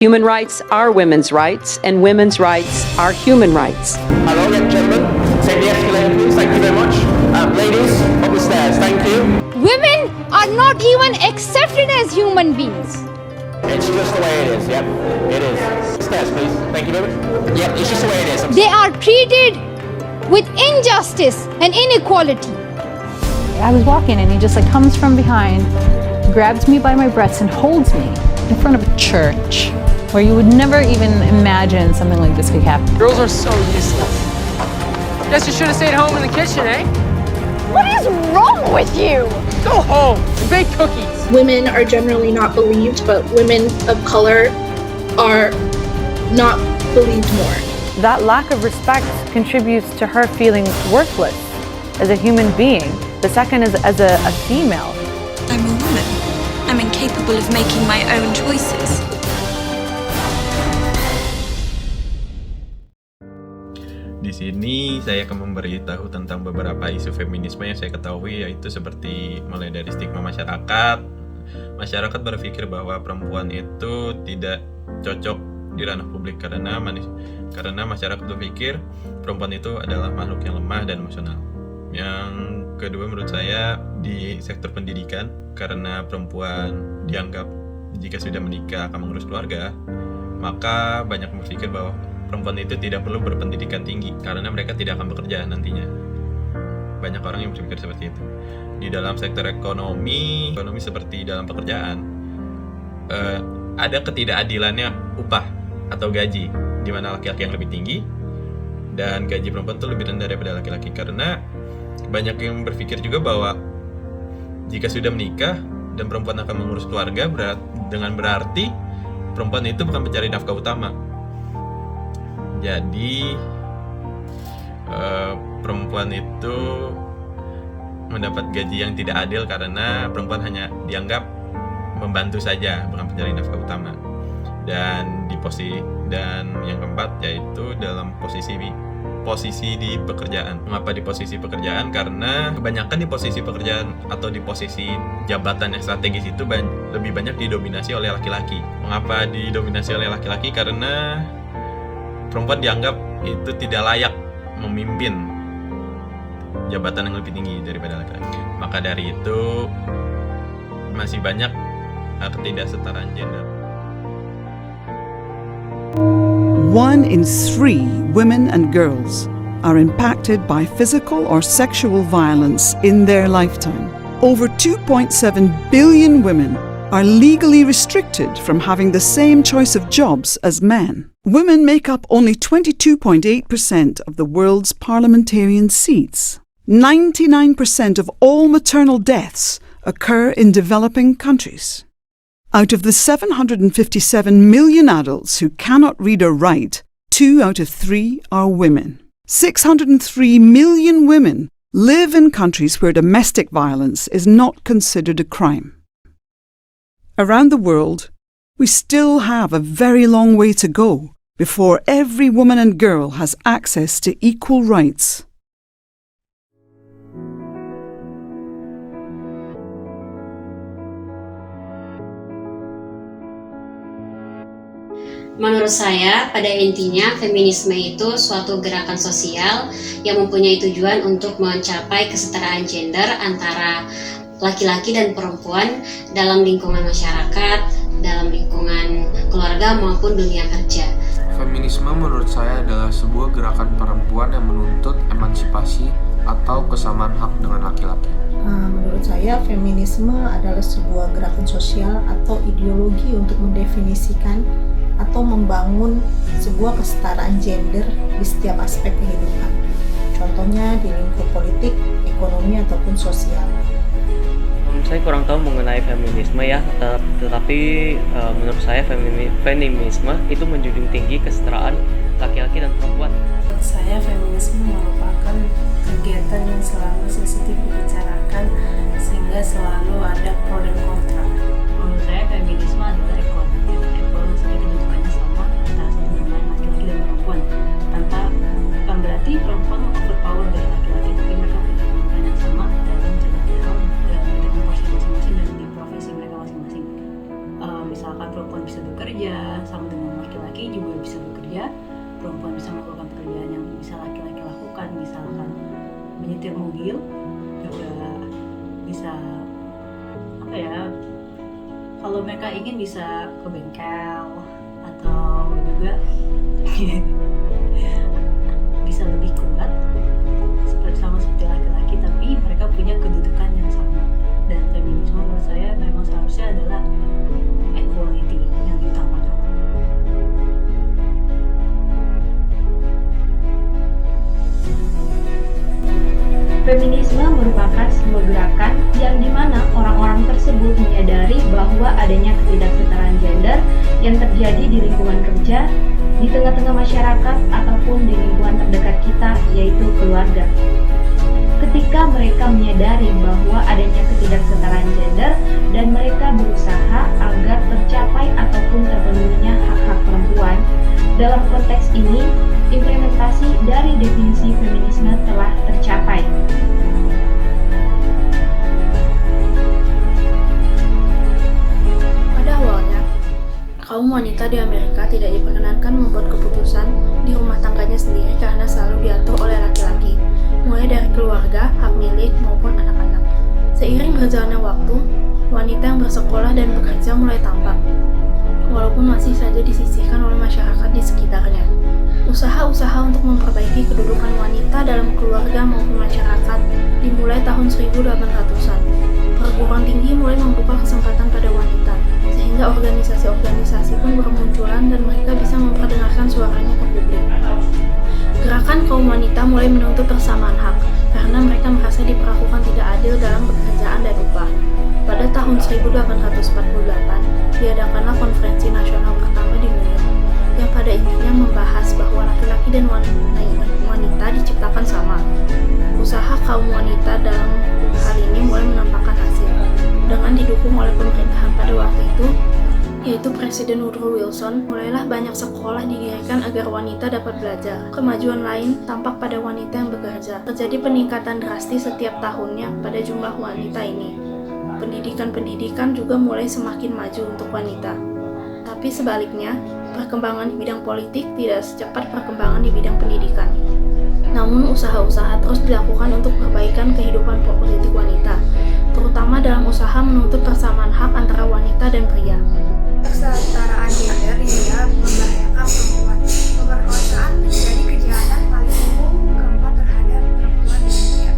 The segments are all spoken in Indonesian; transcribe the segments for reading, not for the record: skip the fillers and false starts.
Human rights are women's rights, and women's rights are human rights. Hello, gentlemen. Take the escalator, please. Thank you very much. Ladies, up the stairs. Thank you. Women are not even accepted as human beings. It's just the way it is. Yep, it is. Stairs, please. Thank you very much. Yep, it's just the way it is. They are treated with injustice and inequality. I was walking and he just comes from behind, grabs me by my breasts and holds me in front of a church where you would never even imagine something like this could happen. Girls are so useless. Guess you should have stayed home in the kitchen, eh? What is wrong with you? Go home and bake cookies. Women are generally not believed, but women of color are not believed more. That lack of respect contributes to her feeling worthless as a human being. The second is as a female. I'm a woman. I'm incapable of making my own choices. Di sini saya akan memberitahu tentang beberapa isu feminisme yang saya ketahui, yaitu seperti mulai dari stigma masyarakat. Masyarakat berpikir bahwa perempuan itu tidak cocok di ranah publik karena masyarakat berpikir perempuan itu adalah makhluk yang lemah dan emosional. Yang kedua, menurut saya di sektor pendidikan, karena perempuan dianggap jika sudah menikah akan mengurus keluarga, maka banyak berpikir bahwa perempuan itu tidak perlu berpendidikan tinggi karena mereka tidak akan bekerja nantinya. Banyak orang yang berpikir seperti itu. Di dalam sektor ekonomi seperti dalam pekerjaan, ada ketidakadilannya upah atau gaji, di mana laki-laki yang lebih tinggi dan gaji perempuan itu lebih rendah daripada laki-laki, karena banyak yang berpikir juga bahwa jika sudah menikah dan perempuan akan mengurus keluarga, berarti perempuan itu bukan pencari nafkah utama. Jadi perempuan itu mendapat gaji yang tidak adil karena perempuan hanya dianggap membantu saja, bukan pencari nafkah utama. Dan yang keempat yaitu dalam posisi di pekerjaan. Mengapa di posisi pekerjaan? Karena kebanyakan di posisi pekerjaan atau di posisi jabatan yang strategis itu lebih banyak didominasi oleh laki-laki. Mengapa didominasi oleh laki-laki? Karena perempuan dianggap itu tidak layak memimpin jabatan yang lebih tinggi daripada laki-laki. Maka dari itu masih banyak ketidaksetaraan gender. 1 in 3 women and girls are impacted by physical or sexual violence in their lifetime. Over 2.7 billion women are legally restricted from having the same choice of jobs as men. Women make up only 22.8% of the world's parliamentarian seats. 99% of all maternal deaths occur in developing countries. Out of the 757 million adults who cannot read or write, 2 out of 3 are women. 603 million women live in countries where domestic violence is not considered a crime. Around the world, we still have a very long way to go before every woman and girl has access to equal rights. Menurut saya, pada intinya feminisme itu suatu gerakan sosial yang mempunyai tujuan untuk mencapai kesetaraan gender antara laki-laki dan perempuan dalam lingkungan masyarakat, dalam lingkungan keluarga maupun dunia kerja. Feminisme menurut saya adalah sebuah gerakan perempuan yang menuntut emansipasi atau kesamaan hak dengan laki-laki. Menurut saya, feminisme adalah sebuah gerakan sosial atau ideologi untuk mendefinisikan atau membangun sebuah kesetaraan gender di setiap aspek kehidupan. Contohnya di lingkup politik, ekonomi, ataupun sosial. Saya kurang tahu mengenai feminisme ya, tetapi menurut saya feminisme itu menjunjung tinggi kesetaraan laki-laki dan perempuan. Menurut saya feminisme merupakan kegiatan yang selalu sensitif dibicarakan sehingga selalu ada pro dan kontra. Menurut saya feminisme adalah equality kedudukannya sama antara satu dengan laki-laki dan perempuan, tanpa bukan berarti perempuan overpower dari laki-laki, tapi mereka punya kemampuan yang sama dalam menjalani hal dengan porsi masing-masing dan di profesi mereka masing-masing. Misalkan perempuan bisa bekerja sama dengan laki-laki juga bisa bekerja, perempuan bisa melakukan pekerjaan yang bisa laki-laki lakukan, misalkan menyetir mobil, juga bisa kalau mereka ingin bisa ke bengkel atau juga bisa lebih kuat seperti laki-laki, tapi mereka punya kedudukan yang sama. Dan feminisme menurut saya memang seharusnya adalah equality yang diutamakan. Feminisme merupakan sebuah gerakan yang dimana orang-orang tersebut menyadari bahwa adanya ketidaksetaraan gender yang terjadi di lingkungan kerja, di tengah-tengah masyarakat, ataupun di lingkungan terdekat kita, yaitu keluarga. Ketika mereka menyadari bahwa adanya ketidaksetaraan gender dan mereka berusaha agar tercapai ataupun terpenuhinya hak-hak perempuan, dalam konteks ini, implementasi dari definisi feminisme telah tercapai. Pada awalnya, kaum wanita di Amerika tidak diperkenankan membuat keputusan di rumah tangganya sendiri karena selalu diatur oleh laki-laki, mulai dari keluarga, hak milik, maupun anak-anak. Seiring berjalannya waktu, wanita yang bersekolah dan bekerja mulai tampak, walaupun masih saja disisihkan oleh masyarakat di sekitarnya. Usaha-usaha untuk memperbaiki kedudukan wanita dalam keluarga maupun masyarakat dimulai tahun 1800-an. Perguruan tinggi mulai membuka kesempatan pada wanita, sehingga organisasi-organisasi pun bermunculan dan mereka bisa memperdengarkan suaranya ke publik. Gerakan kaum wanita mulai menuntut persamaan hak, karena mereka merasa diperlakukan tidak adil dalam pekerjaan dan upah. Pada tahun 1848, diadakanlah konferensi nasional pertama di New York, yang pada intinya membahas bahwa laki-laki dan wanita diciptakan sama. Usaha kaum wanita dalam hal ini mulai menampakkan hasil, dengan didukung oleh pemerintahan pada waktu itu, yaitu Presiden Woodrow Wilson. Mulailah banyak sekolah didirikan agar wanita dapat belajar. Kemajuan lain tampak pada wanita yang bekerja. Terjadi peningkatan drastis setiap tahunnya pada jumlah wanita ini. Pendidikan juga mulai semakin maju untuk wanita. Tapi sebaliknya, perkembangan di bidang politik tidak secepat perkembangan di bidang pendidikan. Namun usaha-usaha terus dilakukan untuk perbaikan kehidupan politik wanita, terutama dalam usaha menuntut persamaan hak antara wanita dan pria. Kesetaraan gender hingga membahayakan perempuan. Pemerkosaan menjadi kejahatan paling umum keempat terhadap perempuan di dunia.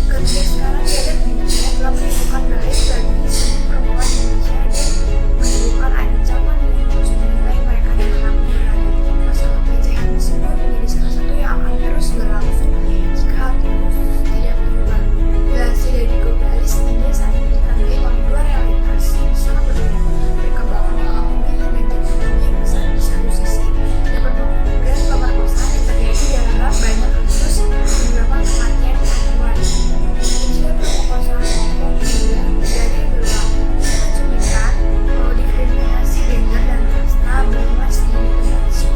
Kesetaraan gender di dunia telah menimbulkan bahaya bagi semua perempuan di Indonesia dan menimbulkan ancaman yang terus menilai mereka dengan hak berada. Masalah pelecehan tersebut menjadi salah satu yang akan terus berlangsung jika hal itu tidak berubah. Relasi dari globalis ini saat ini ditandai oleh dua realitas yang sangat berbeda. Perkembangan ekonomi dan teknologi yang besar di satu sisi dapat mengurangi pemerkosaan yang terjadi dalam banyak kasus menyebabkan kematian perempuan. Jika pemerkosaan terjadi berulang, mencerminkan bahwa diskriminasi gender dan kasta berluas di Indonesia.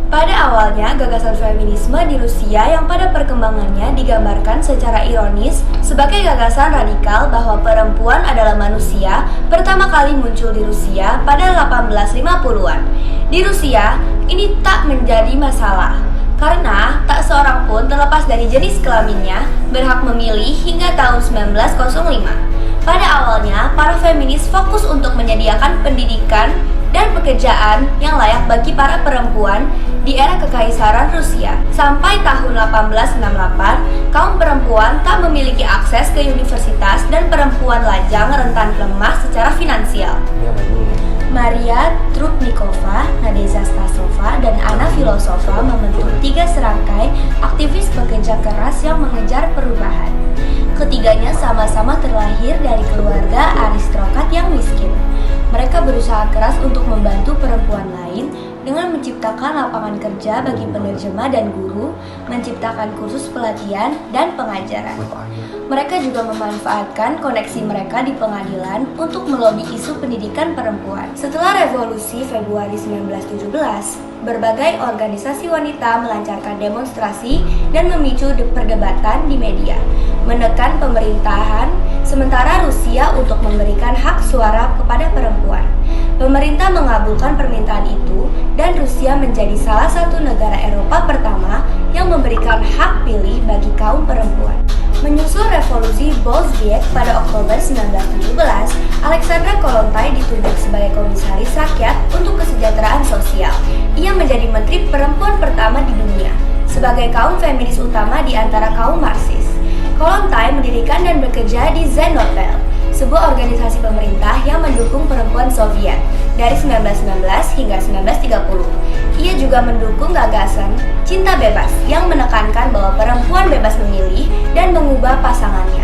Pada awalnya, gagasan feminisme di Rusia yang pada perkembangannya digambarkan secara ironis sebagai gagasan radikal bahwa perempuan adalah manusia pertama kali muncul di Rusia pada 1850-an. Di Rusia, ini tak menjadi masalah, karena tak seorang pun terlepas dari jenis kelaminnya berhak memilih hingga tahun 1905. Pada awalnya, para feminis fokus untuk menyediakan pendidikan dan pekerjaan yang layak bagi para perempuan di era Kekaisaran Rusia. Sampai tahun 1868, kaum perempuan tak memiliki akses ke universitas dan perempuan lajang rentan lemah secara finansial. Maria Trubnikova, Nadezhda Stasova, dan Anna Filosova membentuk 3 serangkai aktivis pekerja keras yang mengejar perubahan. Ketiganya sama-sama terlahir dari keluarga aristokrat yang miskin. Mereka berusaha keras untuk membantu perempuan lain dengan menciptakan lapangan kerja bagi penerjemah dan guru, menciptakan kursus pelatihan dan pengajaran. Mereka juga memanfaatkan koneksi mereka di pengadilan untuk melobi isu pendidikan perempuan. Setelah revolusi Februari 1917, berbagai organisasi wanita melancarkan demonstrasi dan memicu perdebatan di media, menekan pemerintahan, sementara Rusia untuk memberikan hak suara kepada perempuan. Pemerintah mengabulkan permintaan itu dan Rusia menjadi salah satu negara Eropa pertama yang memberikan hak pilih bagi kaum perempuan. Menyusul revolusi Bolshevik pada Oktober 1917, Alexandra Kollontai ditunjuk sebagai komisaris rakyat untuk kesejahteraan sosial. Ia menjadi menteri perempuan pertama di dunia, sebagai kaum feminis utama di antara kaum Marxis. Kollontai mendirikan dan bekerja di Zenotel, sebuah organisasi pemerintah yang mendukung perempuan Soviet dari 1919 hingga 1930. Ia juga mendukung gagasan cinta bebas yang menekankan bahwa perempuan bebas memilih dan mengubah pasangannya.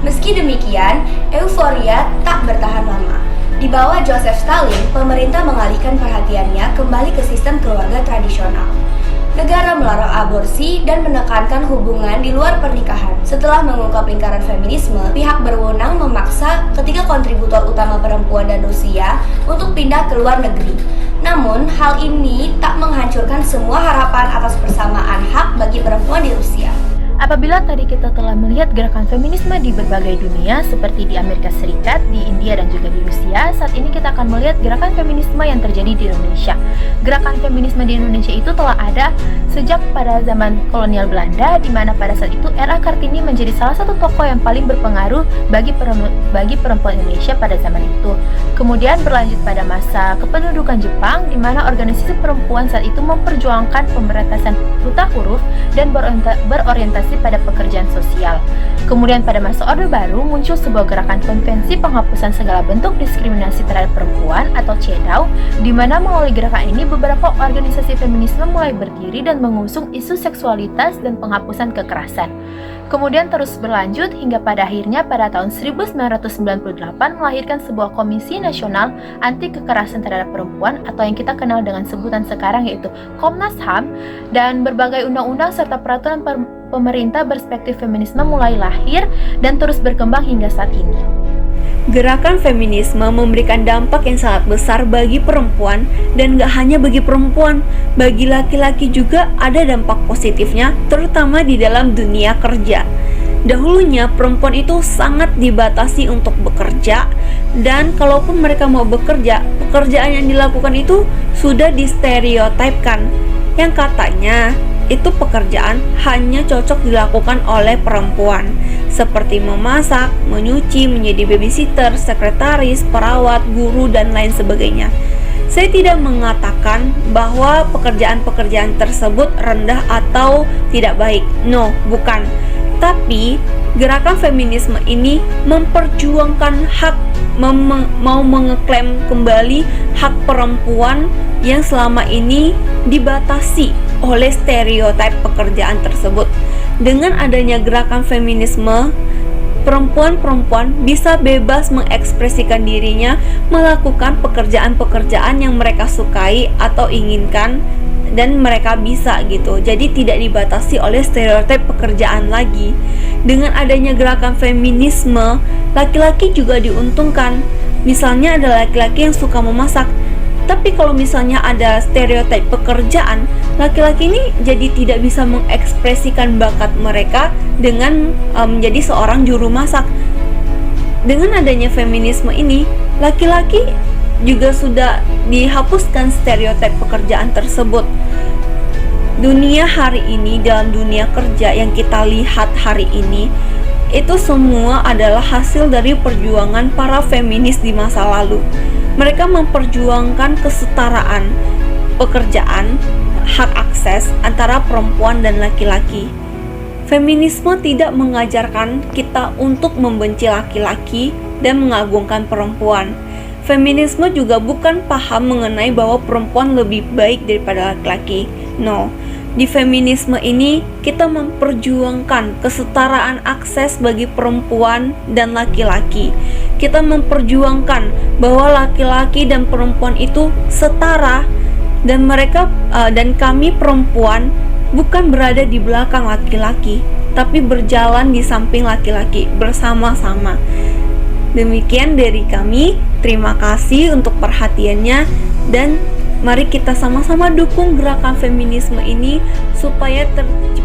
Meski demikian, euforia tak bertahan lama. Di bawah Joseph Stalin, pemerintah mengalihkan perhatiannya kembali ke sistem keluarga tradisional. Negara melarang aborsi dan menekankan hubungan di luar pernikahan. Setelah mengungkap lingkaran feminisme, pihak berwenang memaksa ketiga kontributor utama perempuan dan Rusia untuk pindah ke luar negeri. Namun, hal ini tak menghancurkan semua harapan atas persamaan hak bagi perempuan di Rusia. Apabila tadi kita telah melihat gerakan feminisme di berbagai dunia seperti di Amerika Serikat, di India dan juga di Rusia, saat ini kita akan melihat gerakan feminisme yang terjadi di Indonesia. Gerakan feminisme di Indonesia itu telah ada sejak pada zaman kolonial Belanda, di mana pada saat itu R.A. Kartini menjadi salah satu tokoh yang paling berpengaruh bagi perempuan Indonesia pada zaman itu. Kemudian berlanjut pada masa kependudukan Jepang, di mana organisasi perempuan saat itu memperjuangkan pemberantasan buta huruf dan berorientasi pada pekerjaan sosial. Kemudian pada masa Orde Baru muncul sebuah gerakan konvensi penghapusan segala bentuk diskriminasi terhadap perempuan atau CEDAW, di mana melalui gerakan ini beberapa organisasi feminisme mulai berdiri dan mengusung isu seksualitas dan penghapusan kekerasan. Kemudian terus berlanjut hingga pada akhirnya pada tahun 1998 melahirkan sebuah Komisi Nasional Anti Kekerasan Terhadap Perempuan atau yang kita kenal dengan sebutan sekarang yaitu Komnas HAM, dan berbagai undang-undang serta peraturan pemerintah berspektif feminisme mulai lahir dan terus berkembang hingga saat ini. Gerakan feminisme memberikan dampak yang sangat besar bagi perempuan, dan gak hanya bagi perempuan, bagi laki-laki juga ada dampak positifnya, terutama di dalam dunia kerja. Dahulunya perempuan itu sangat dibatasi untuk bekerja, dan kalaupun mereka mau bekerja, pekerjaan yang dilakukan itu sudah distereotipkan, yang katanya itu pekerjaan hanya cocok dilakukan oleh perempuan, seperti memasak, menyuci, menjadi babysitter, sekretaris, perawat, guru, dan lain sebagainya. Saya tidak mengatakan bahwa pekerjaan-pekerjaan tersebut rendah atau tidak baik. No, bukan. Tapi gerakan feminisme ini memperjuangkan hak, mau mengeklaim kembali hak perempuan yang selama ini dibatasi oleh stereotip pekerjaan tersebut. Dengan adanya gerakan feminisme, perempuan-perempuan bisa bebas mengekspresikan dirinya, melakukan pekerjaan-pekerjaan yang mereka sukai atau inginkan, dan mereka bisa gitu. Jadi tidak dibatasi oleh stereotip pekerjaan lagi. Dengan adanya gerakan feminisme, laki-laki juga diuntungkan. Misalnya ada laki-laki yang suka memasak, tapi kalau misalnya ada stereotip pekerjaan, laki-laki ini jadi tidak bisa mengekspresikan bakat mereka dengan menjadi seorang juru masak. Dengan adanya feminisme ini, laki-laki juga sudah dihapuskan stereotip pekerjaan tersebut. Dunia hari ini, dalam dunia kerja yang kita lihat hari ini, itu semua adalah hasil dari perjuangan para feminis di masa lalu. Mereka memperjuangkan kesetaraan pekerjaan, hak akses antara perempuan dan laki-laki. Feminisme tidak mengajarkan kita untuk membenci laki-laki dan mengagungkan perempuan. Feminisme juga bukan paham mengenai bahwa perempuan lebih baik daripada laki-laki. No. Di feminisme ini kita memperjuangkan kesetaraan akses bagi perempuan dan laki-laki. Kita memperjuangkan bahwa laki-laki dan perempuan itu setara, dan mereka dan kami perempuan bukan berada di belakang laki-laki, tapi berjalan di samping laki-laki bersama-sama. Demikian dari kami. Terima kasih untuk perhatiannya, dan mari kita sama-sama dukung gerakan feminisme ini supaya tercipta